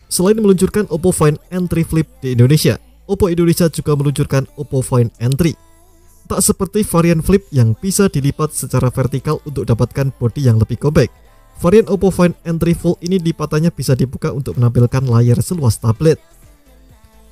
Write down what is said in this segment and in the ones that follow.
Selain meluncurkan Oppo Find N3 Flip di Indonesia, Oppo Indonesia juga meluncurkan Oppo Find N3. Tak seperti varian Flip yang bisa dilipat secara vertikal untuk dapatkan bodi yang lebih compact, varian Oppo Find N3 Full ini lipatannya bisa dibuka untuk menampilkan layar seluas tablet.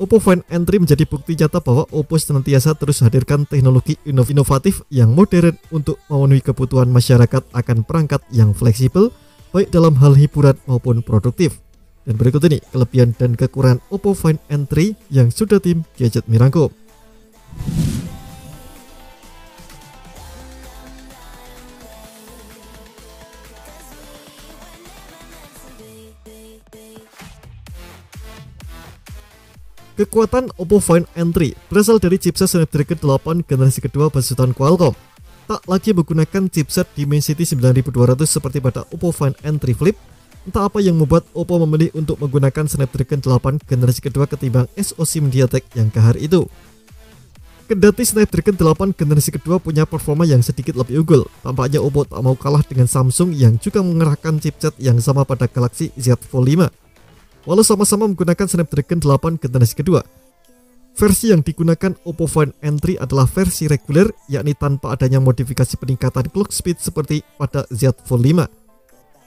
Oppo Find N3 menjadi bukti nyata bahwa Oppo senantiasa terus hadirkan teknologi inovatif yang modern untuk memenuhi kebutuhan masyarakat akan perangkat yang fleksibel, baik dalam hal hiburan maupun produktif. Dan berikut ini kelebihan dan kekurangan Oppo Find N3 yang sudah tim Gadget merangkum. Kekuatan Oppo Find N3 berasal dari chipset Snapdragon 8 generasi kedua besutan Qualcomm. Tak lagi menggunakan chipset Dimensity 9200 seperti pada Oppo Find N3 Flip. Entah apa yang membuat Oppo memilih untuk menggunakan Snapdragon 8 generasi kedua ketimbang SoC MediaTek yang kahar itu. Kendati Snapdragon 8 generasi kedua punya performa yang sedikit lebih unggul, tampaknya Oppo tak mau kalah dengan Samsung yang juga mengerahkan chipset yang sama pada Galaxy Z Fold 5. Walau sama-sama menggunakan Snapdragon 8 generasi kedua, versi yang digunakan Oppo Find N3 adalah versi reguler, yakni tanpa adanya modifikasi peningkatan clock speed seperti pada Z Fold 5.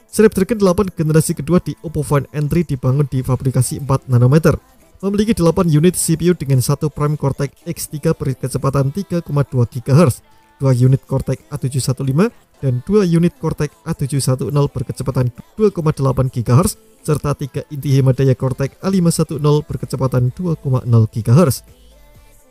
Snapdragon 8 generasi kedua di Oppo Find N3 dibangun di fabrikasi 4 nanometer, memiliki 8 unit CPU dengan 1 Prime Cortex X3 berkecepatan 3,2 GHz, 2 unit Cortex A715 dan 2 unit Cortex A710 berkecepatan 2,8 GHz serta 3 inti hemat daya Cortex A510 berkecepatan 2,0 GHz.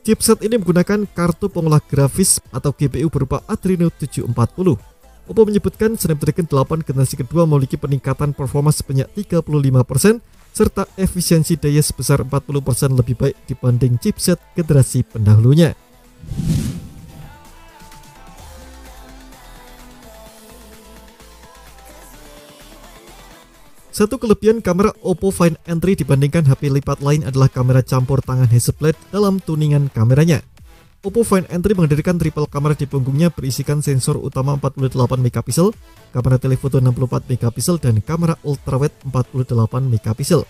Chipset ini menggunakan kartu pengolah grafis atau GPU berupa Adreno 740. Oppo menyebutkan Snapdragon 8 generasi kedua memiliki peningkatan performa sebanyak 35% serta efisiensi daya sebesar 40% lebih baik dibanding chipset generasi pendahulunya. Satu kelebihan kamera Oppo Find N3 dibandingkan HP lipat lain adalah kamera campur tangan Hasselblad dalam tuningan kameranya. Oppo Find N3 menghadirkan triple kamera di punggungnya berisikan sensor utama 48 megapiksel, kamera telefoto 64 megapiksel, dan kamera ultrawide 48 megapiksel.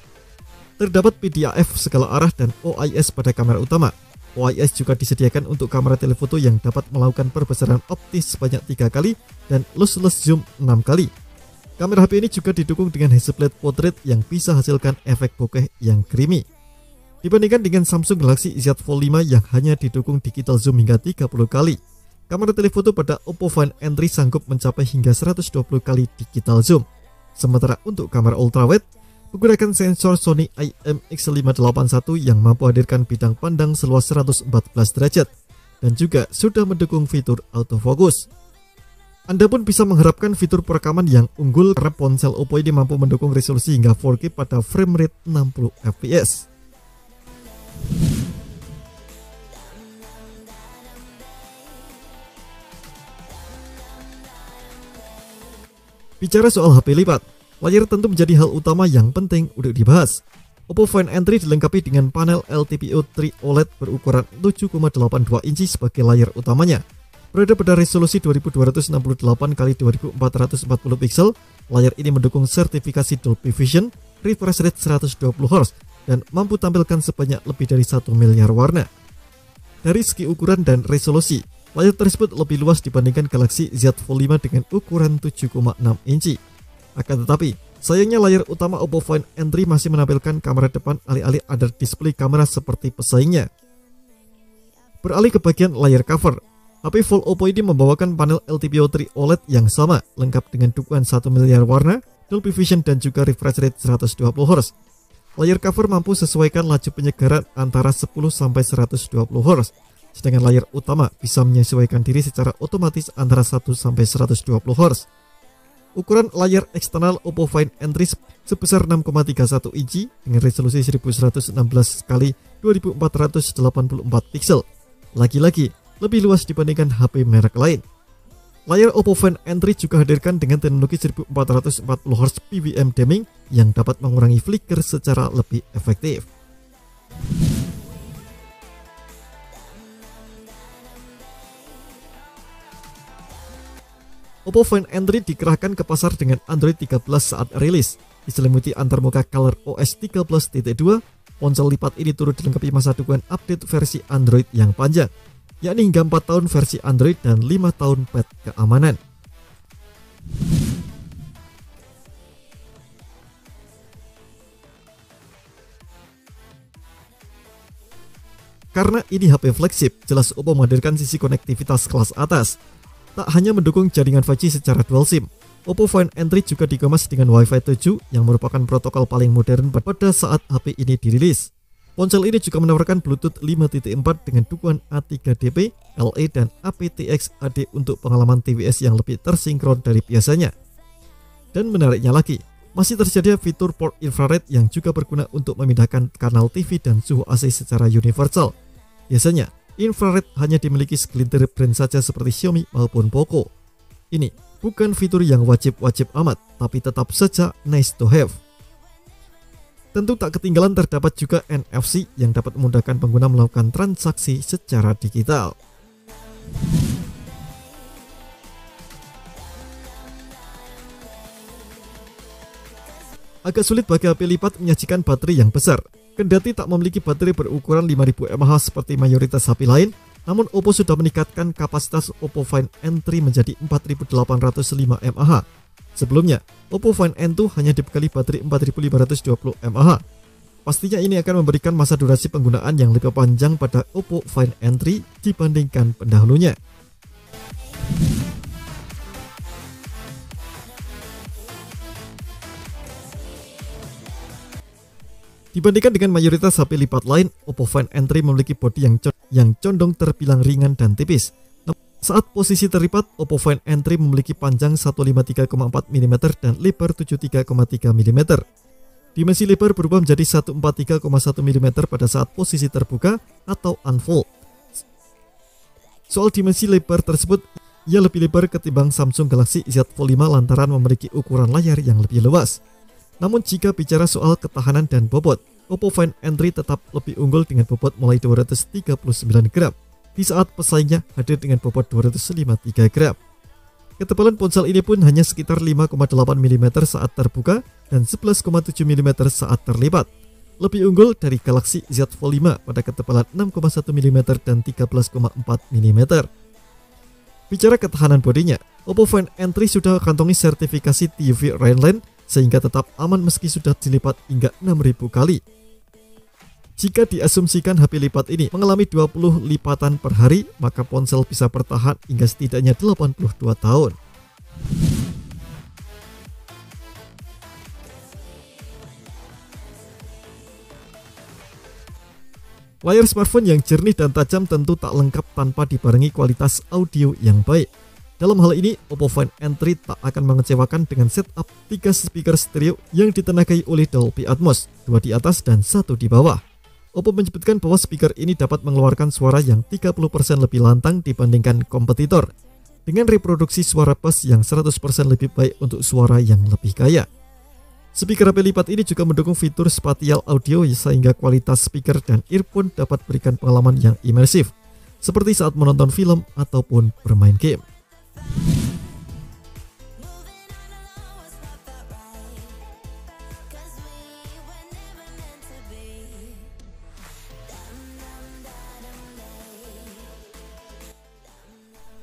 Terdapat PDAF segala arah dan OIS pada kamera utama. OIS juga disediakan untuk kamera telefoto yang dapat melakukan perbesaran optis sebanyak 3 kali dan lossless zoom 6 kali. Kamera HP ini juga didukung dengan Hasselblad Portrait yang bisa hasilkan efek bokeh yang creamy. Dibandingkan dengan Samsung Galaxy Z Fold 5 yang hanya didukung digital zoom hingga 30 kali, kamera telefoto pada Oppo Find N3 sanggup mencapai hingga 120 kali digital zoom. Sementara untuk kamera ultrawide, menggunakan sensor Sony IMX581 yang mampu hadirkan bidang pandang seluas 114 derajat dan juga sudah mendukung fitur autofocus. Anda pun bisa mengharapkan fitur perekaman yang unggul karena ponsel Oppo ini mampu mendukung resolusi hingga 4K pada frame rate 60 fps. Bicara soal HP lipat, layar tentu menjadi hal utama yang penting untuk dibahas. Oppo Find N3 dilengkapi dengan panel LTPO 3 OLED berukuran 7,82 inci sebagai layar utamanya. Berada pada resolusi 2268x2440 piksel, layar ini mendukung sertifikasi Dolby Vision, refresh rate 120 Hz, dan mampu tampilkan sebanyak lebih dari 1 miliar warna. Dari segi ukuran dan resolusi, layar tersebut lebih luas dibandingkan Galaxy Z Fold 5 dengan ukuran 7,6 inci. Akan tetapi, sayangnya layar utama Oppo Find N3 masih menampilkan kamera depan alih-alih ada display kamera seperti pesaingnya. Beralih ke bagian layar cover, HP Fold Oppo ini membawakan panel LTPO 3 OLED yang sama, lengkap dengan dukungan 1 miliar warna, Dolby Vision, dan juga refresh rate 120 Hz. Layar cover mampu sesuaikan laju penyegaran antara 10-120 Hz, sedangkan layar utama bisa menyesuaikan diri secara otomatis antara 1-120 Hz. Ukuran layar eksternal Oppo Find N3 sebesar 6,31 inci dengan resolusi 1116x2484 piksel. Lagi-lagi, lebih luas dibandingkan HP merek lain. Layar Oppo Find N3 juga hadirkan dengan teknologi 1440 Hz PWM dimming yang dapat mengurangi flicker secara lebih efektif. Oppo Find N3 dikerahkan ke pasar dengan Android 13 saat rilis. diselimuti antarmuka ColorOS 13.2, ponsel lipat ini turut dilengkapi masa dukungan update versi Android yang panjang, yakni hingga 4 tahun versi Android dan 5 tahun patch keamanan. Karena ini HP flagship, jelas Oppo menghadirkan sisi konektivitas kelas atas. Tak hanya mendukung jaringan 5G secara dual SIM, Oppo Find N3 juga dikemas dengan Wi-Fi 7 yang merupakan protokol paling modern pada saat HP ini dirilis. Ponsel ini juga menawarkan Bluetooth 5.4 dengan dukungan A3DP, LE, dan aptX HD untuk pengalaman tvS yang lebih tersinkron dari biasanya. Dan menariknya lagi, masih tersedia fitur port infrared yang juga berguna untuk memindahkan kanal TV dan suhu AC secara universal. Biasanya, infrared hanya dimiliki segelintir brand saja seperti Xiaomi maupun Poco. Ini bukan fitur yang wajib-wajib amat, tapi tetap saja nice to have. Tentu tak ketinggalan terdapat juga NFC yang dapat memudahkan pengguna melakukan transaksi secara digital. Agak sulit bagi HP lipat menyajikan baterai yang besar. Kendati tak memiliki baterai berukuran 5000 mAh seperti mayoritas HP lain, namun Oppo sudah meningkatkan kapasitas Oppo Find N3 menjadi 4805 mAh. Sebelumnya, Oppo Find N2 hanya dibekali baterai 4520 mAh. Pastinya ini akan memberikan masa durasi penggunaan yang lebih panjang pada Oppo Find N3 dibandingkan pendahulunya. Dibandingkan dengan mayoritas HP lipat lain, Oppo Find N3 memiliki bodi yang condong terbilang ringan dan tipis. Saat posisi terlipat, Oppo Find N3 memiliki panjang 153,4 mm dan lebar 73,3 mm. Dimensi lebar berubah menjadi 143,1 mm pada saat posisi terbuka atau unfold. Soal dimensi lebar tersebut, ia lebih lebar ketimbang Samsung Galaxy Z Fold 5 lantaran memiliki ukuran layar yang lebih luas. Namun jika bicara soal ketahanan dan bobot, Oppo Find N3 tetap lebih unggul dengan bobot mulai 239 gram, di saat pesaingnya hadir dengan bobot 253 gram. Ketebalan ponsel ini pun hanya sekitar 5,8 mm saat terbuka dan 11,7 mm saat terlipat. Lebih unggul dari Galaxy Z Fold 5 pada ketebalan 6,1 mm dan 13,4 mm. Bicara ketahanan bodinya, Oppo Find N3 sudah kantongi sertifikasi TUV Rainland sehingga tetap aman meski sudah dilipat hingga 6000 kali. Jika diasumsikan HP lipat ini mengalami 20 lipatan per hari, maka ponsel bisa bertahan hingga setidaknya 82 tahun. Layar smartphone yang jernih dan tajam tentu tak lengkap tanpa dibarengi kualitas audio yang baik. Dalam hal ini, Oppo Find N3 tak akan mengecewakan dengan setup 3 speaker stereo yang ditenagai oleh Dolby Atmos, 2 di atas dan 1 di bawah. Oppo menyebutkan bahwa speaker ini dapat mengeluarkan suara yang 30% lebih lantang dibandingkan kompetitor, dengan reproduksi suara bass yang 100% lebih baik untuk suara yang lebih kaya. Speaker HP lipat ini juga mendukung fitur spatial audio sehingga kualitas speaker dan earphone dapat berikan pengalaman yang imersif, seperti saat menonton film ataupun bermain game.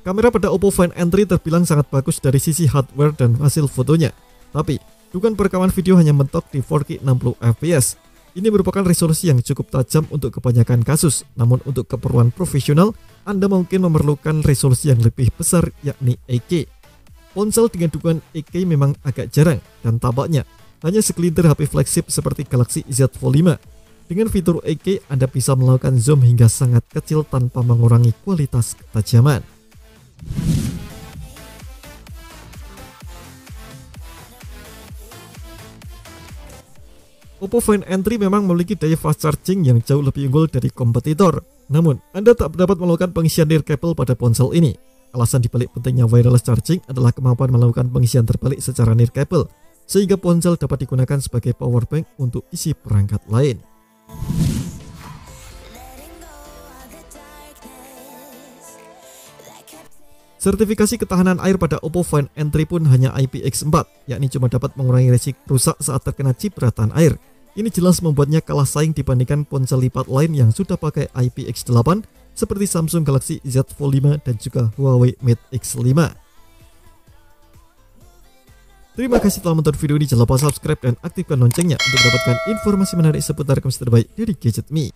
Kamera pada Oppo Find N3 terbilang sangat bagus dari sisi hardware dan hasil fotonya. Tapi, dukungan perekaman video hanya mentok di 4K 60 fps. Ini merupakan resolusi yang cukup tajam untuk kebanyakan kasus, namun untuk keperluan profesional, Anda mungkin memerlukan resolusi yang lebih besar, yakni 8K. Ponsel dengan dukungan 8K memang agak jarang, dan tampaknya hanya segelintir HP flagship seperti Galaxy Z Fold 5. Dengan fitur 8K, Anda bisa melakukan zoom hingga sangat kecil tanpa mengurangi kualitas ketajaman. Oppo Find N3 memang memiliki daya fast charging yang jauh lebih unggul dari kompetitor. Namun, Anda tak dapat melakukan pengisian nirkabel pada ponsel ini. Alasan dibalik pentingnya wireless charging adalah kemampuan melakukan pengisian terbalik secara nirkabel, sehingga ponsel dapat digunakan sebagai power bank untuk isi perangkat lain. Sertifikasi ketahanan air pada Oppo Find N3 pun hanya IPX4, yakni cuma dapat mengurangi resiko rusak saat terkena cipratan air. Ini jelas membuatnya kalah saing dibandingkan ponsel lipat lain yang sudah pakai IPX8 seperti Samsung Galaxy Z Fold 5 dan juga Huawei Mate X5. Terima kasih telah menonton video ini, jangan lupa subscribe dan aktifkan loncengnya untuk mendapatkan informasi menarik seputar komputer terbaik dari Gadget Me.